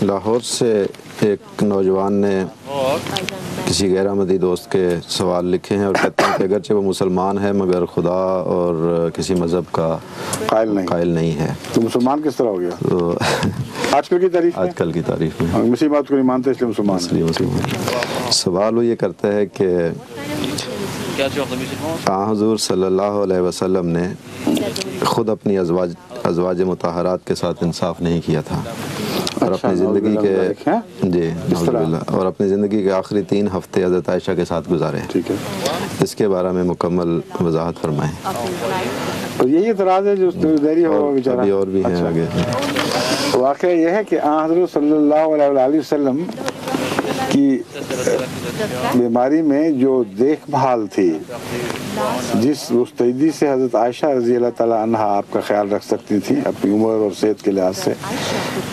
لاہور سے ایک نوجوان نے کسی غیر احمدی دوست کے سوال لکھے ہیں اور کہتے ہیں کہ اگرچہ وہ مسلمان ہے مگر خدا اور کسی مذہب کا قائل نہیں ہے، تو مسلمان کس طرح ہو گیا؟ تو آج کل کی تاریخ میں، آج کل کی تاریخ میں اسی بات کو نہیں مانتے اس لیے مسلمان. سوال وہ یہ کرتا ہے کہ حضور صلی اللہ علیہ وسلم نے خود اپنی ازواج مطہرات کے ساتھ انصاف نہیں کیا تھا اور اپنی زندگی اور اپنی زندگی کے آخری 3 ہفتے حضرت عائشہ کے ساتھ گزارے. اس کے بارے میں مکمل وضاحت فرمائیں. اور یہی اعتراض ہے جو دیری ہو بیچارہ. ابھی اور بھی ہیں آگے. واقعہ یہ ہے کہ حضرت صلی اللہ علیہ وسلم کی بیماری میں جو دیکھ بھال تھی، جس مستعدی سے حضرت عائشہ رضی اللہ تعالیٰ عنہ آپ کا خیال رکھ سکتی تھی اپنی عمر اور صحت کے لحاظ سے،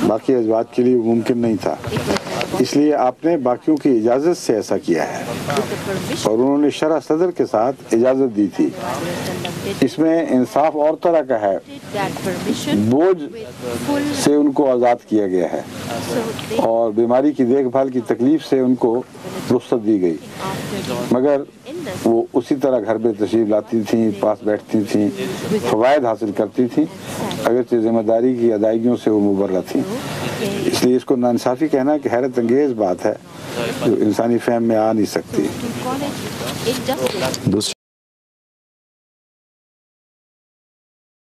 باقی ازواج کے لیے ممکن نہیں تھا. اس لیے آپ نے باقیوں کی اجازت سے ایسا کیا ہے اور انہوں نے شرح صدر کے ساتھ اجازت دی تھی. اس میں انصاف اور طرح کا ہے، بوجھ سے ان کو آزاد کیا گیا ہے اور بیماری کی دیکھ بھال کی تکلیف سے ان کو رخصت دی گئی، مگر وہ اسی طرح گھر میں تشریف لاتی تھیں، پاس بیٹھتی تھیں، فوائد حاصل کرتی تھیں، اگرچہ ذمہ داری کی ادائیگیوں سے وہ مبرہ تھیں. اس لیے اس کو ناانصافی کہنا کہ حیرت انگیز بات ہے جو انسانی فہم میں آ نہیں سکتی.